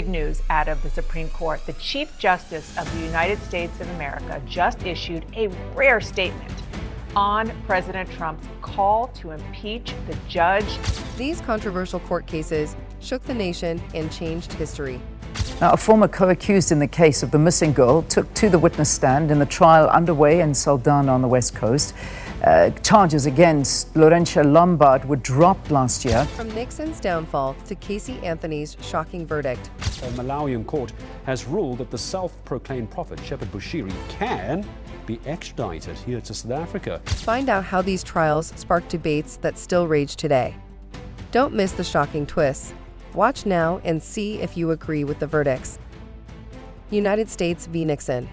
Big news out of the Supreme Court. The Chief Justice of the United States of America just issued a rare statement on President Trump's call to impeach the judge. These controversial court cases shook the nation and changed history. Now, a former co-accused in the case of the missing girl took to the witness stand in the trial underway in Saldanha on the West Coast. Charges against Laurentia Lombard were dropped last year. From Nixon's downfall to Casey Anthony's shocking verdict. A Malawian court has ruled that the self-proclaimed prophet Shepherd Bushiri can be extradited here to South Africa. Find out how these trials sparked debates that still rage today. Don't miss the shocking twists. Watch now and see if you agree with the verdicts. United States v. Nixon.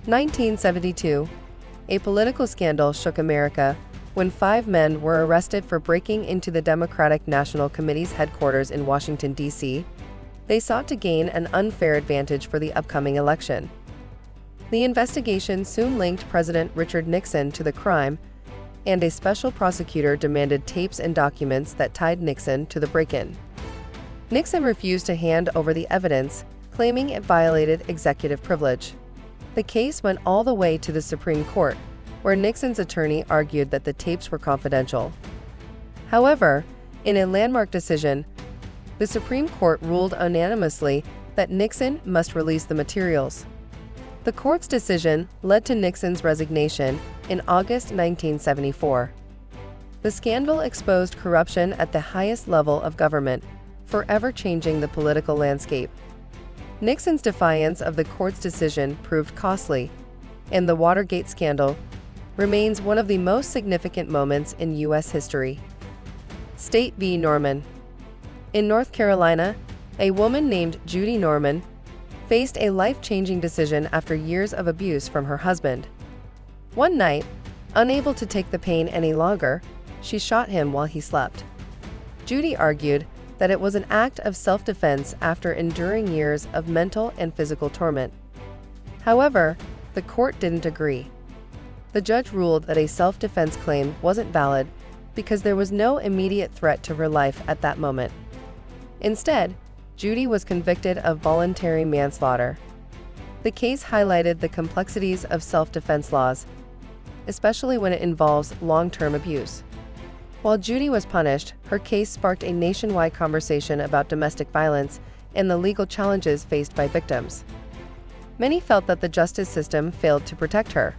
1972. A political scandal shook America when 5 men were arrested for breaking into the Democratic National Committee's headquarters in Washington, D.C. They sought to gain an unfair advantage for the upcoming election. The investigation soon linked President Richard Nixon to the crime, and a special prosecutor demanded tapes and documents that tied Nixon to the break-in. Nixon refused to hand over the evidence, claiming it violated executive privilege. The case went all the way to the Supreme Court, where Nixon's attorney argued that the tapes were confidential. However, in a landmark decision, the Supreme Court ruled unanimously that Nixon must release the materials. The court's decision led to Nixon's resignation in August 1974. The scandal exposed corruption at the highest level of government, forever changing the political landscape. Nixon's defiance of the court's decision proved costly, and the Watergate scandal remains one of the most significant moments in U.S. history. State v. Norman. In North Carolina, a woman named Judy Norman faced a life-changing decision after years of abuse from her husband. One night, unable to take the pain any longer, she shot him while he slept. Judy argued that it was an act of self-defense after enduring years of mental and physical torment. However, the court didn't agree. The judge ruled that a self-defense claim wasn't valid because there was no immediate threat to her life at that moment. Instead, Judy was convicted of voluntary manslaughter. The case highlighted the complexities of self-defense laws, especially when it involves long-term abuse. While Judy was punished, her case sparked a nationwide conversation about domestic violence and the legal challenges faced by victims. Many felt that the justice system failed to protect her.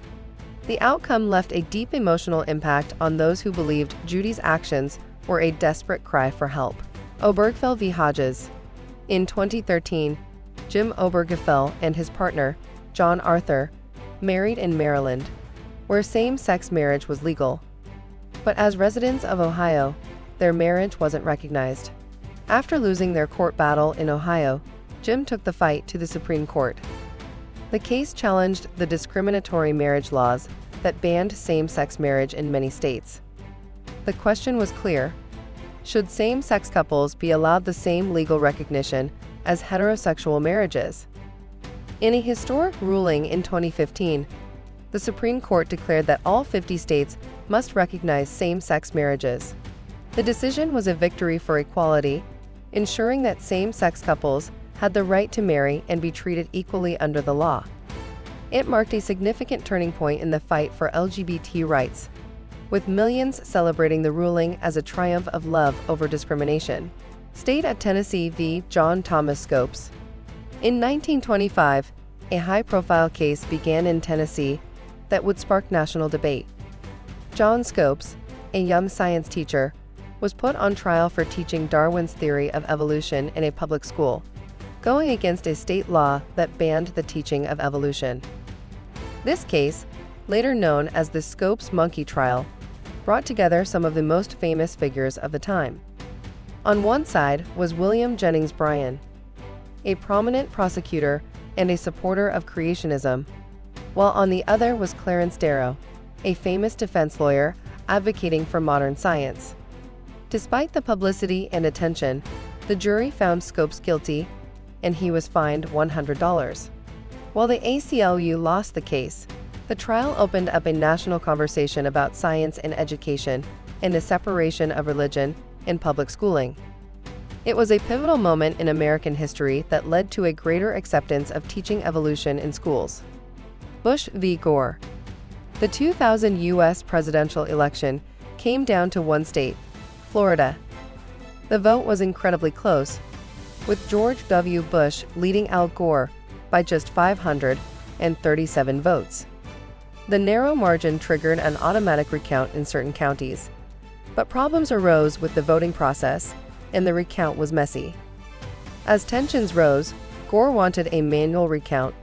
The outcome left a deep emotional impact on those who believed Judy's actions were a desperate cry for help. Obergefell v. Hodges. In 2013, Jim Obergefell and his partner, John Arthur, married in Maryland, where same-sex marriage was legal. But as residents of Ohio, their marriage wasn't recognized. After losing their court battle in Ohio, Jim took the fight to the Supreme Court. The case challenged the discriminatory marriage laws that banned same-sex marriage in many states. The question was clear: should same-sex couples be allowed the same legal recognition as heterosexual marriages? In a historic ruling in 2015, the Supreme Court declared that all 50 states must recognize same-sex marriages. The decision was a victory for equality, ensuring that same-sex couples had the right to marry and be treated equally under the law. It marked a significant turning point in the fight for LGBT rights, with millions celebrating the ruling as a triumph of love over discrimination. State at Tennessee v. John Thomas Scopes. In 1925, a high-profile case began in Tennessee that would spark national debate. John Scopes, a young science teacher, was put on trial for teaching Darwin's theory of evolution in a public school, going against a state law that banned the teaching of evolution. This case, later known as the Scopes monkey trial, brought together some of the most famous figures of the time. On one side was William Jennings Bryan, a prominent prosecutor and a supporter of creationism, while on the other was Clarence Darrow, a famous defense lawyer advocating for modern science. Despite the publicity and attention, the jury found Scopes guilty, and he was fined $100. While the ACLU lost the case, the trial opened up a national conversation about science and education and a separation of religion in public schooling. It was a pivotal moment in American history that led to a greater acceptance of teaching evolution in schools. Bush v. Gore. The 2000 U.S. presidential election came down to one state, Florida. The vote was incredibly close, with George W. Bush leading Al Gore by just 537 votes. The narrow margin triggered an automatic recount in certain counties, but problems arose with the voting process, and the recount was messy. As tensions rose, Gore wanted a manual recount,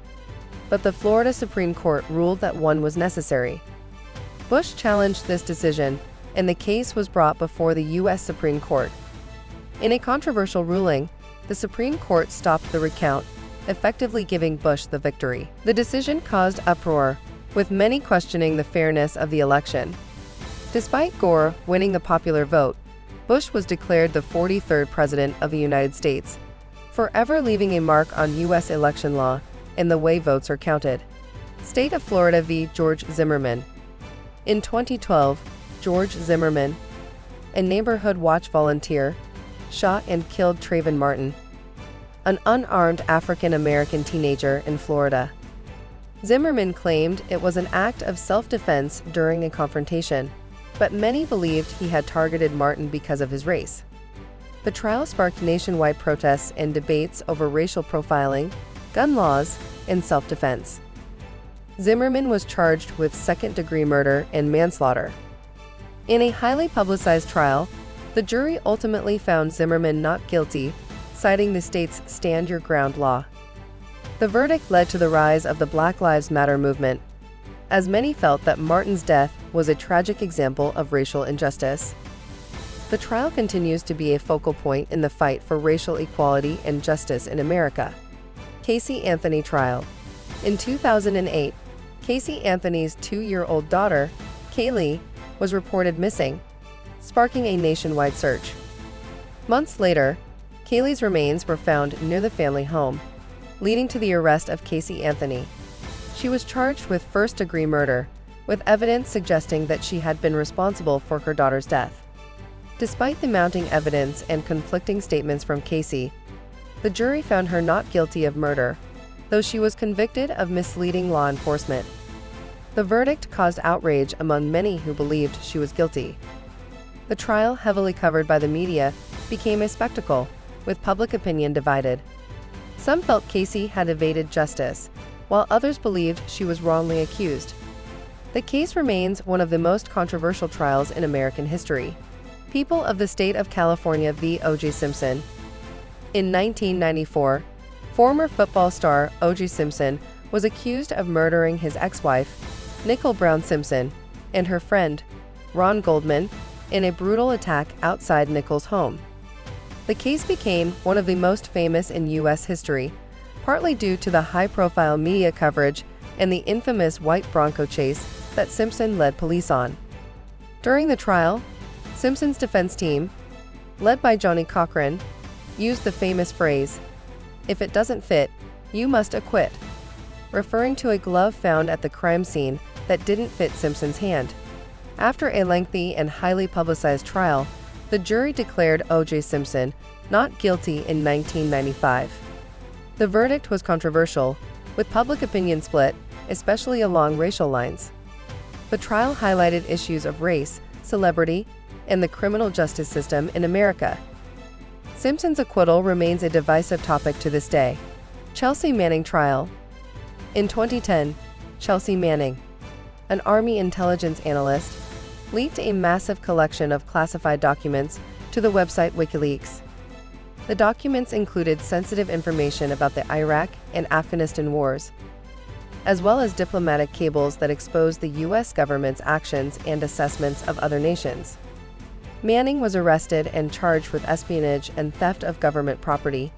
but the Florida Supreme Court ruled that one was necessary. Bush challenged this decision, and the case was brought before the U.S. Supreme Court. In a controversial ruling, the Supreme Court stopped the recount, effectively giving Bush the victory. The decision caused uproar, with many questioning the fairness of the election. Despite Gore winning the popular vote, Bush was declared the 43rd President of the United States, forever leaving a mark on U.S. election law and the way votes are counted. State of Florida v. George Zimmerman. In 2012, George Zimmerman, a neighborhood watch volunteer, shot and killed Trayvon Martin, an unarmed African-American teenager in Florida. Zimmerman claimed it was an act of self-defense during a confrontation, but many believed he had targeted Martin because of his race. The trial sparked nationwide protests and debates over racial profiling, gun laws, and self-defense. Zimmerman was charged with second-degree murder and manslaughter. In a highly publicized trial, the jury ultimately found Zimmerman not guilty, citing the state's Stand Your Ground law. The verdict led to the rise of the Black Lives Matter movement, as many felt that Martin's death was a tragic example of racial injustice. The trial continues to be a focal point in the fight for racial equality and justice in America. Casey Anthony trial. In 2008, Casey Anthony's 2-year-old daughter, Kaylee, was reported missing, sparking a nationwide search. Months later, Kaylee's remains were found near the family home, leading to the arrest of Casey Anthony. She was charged with first-degree murder, with evidence suggesting that she had been responsible for her daughter's death. Despite the mounting evidence and conflicting statements from Casey, the jury found her not guilty of murder, though she was convicted of misleading law enforcement. The verdict caused outrage among many who believed she was guilty. The trial, heavily covered by the media, became a spectacle, with public opinion divided. Some felt Casey had evaded justice, while others believed she was wrongly accused. The case remains one of the most controversial trials in American history. People of the state of California v. O.J. Simpson. In 1994, former football star O.J. Simpson was accused of murdering his ex-wife, Nicole Brown Simpson, and her friend, Ron Goldman, in a brutal attack outside Nicole's home. The case became one of the most famous in U.S. history, partly due to the high-profile media coverage and the infamous white Bronco chase that Simpson led police on. During the trial, Simpson's defense team, led by Johnny Cochran, used the famous phrase, "If it doesn't fit, you must acquit," referring to a glove found at the crime scene that didn't fit Simpson's hand. After a lengthy and highly publicized trial, the jury declared O.J. Simpson not guilty in 1995. The verdict was controversial, with public opinion split, especially along racial lines. The trial highlighted issues of race, celebrity, and the criminal justice system in America. Simpson's acquittal remains a divisive topic to this day. Chelsea Manning trial. In 2010, Chelsea Manning, an Army intelligence analyst, leaked a massive collection of classified documents to the website WikiLeaks. The documents included sensitive information about the Iraq and Afghanistan wars, as well as diplomatic cables that exposed the U.S. government's actions and assessments of other nations. Manning was arrested and charged with espionage and theft of government property.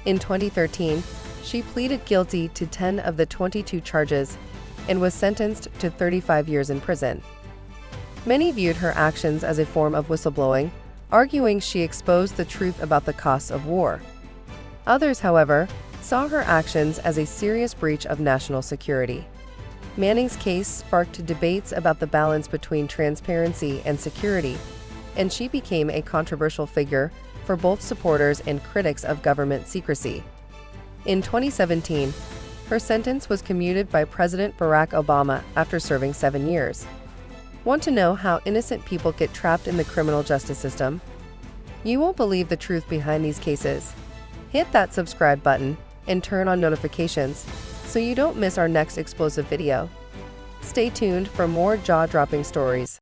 In 2013, she pleaded guilty to 10 of the 22 charges and was sentenced to 35 years in prison. Many viewed her actions as a form of whistleblowing, arguing she exposed the truth about the costs of war. Others, however, saw her actions as a serious breach of national security. Manning's case sparked debates about the balance between transparency and security, and she became a controversial figure for both supporters and critics of government secrecy. In 2017, her sentence was commuted by President Barack Obama after serving 7 years. Want to know how innocent people get trapped in the criminal justice system? You won't believe the truth behind these cases. Hit that subscribe button and turn on notifications so you don't miss our next explosive video. Stay tuned for more jaw-dropping stories.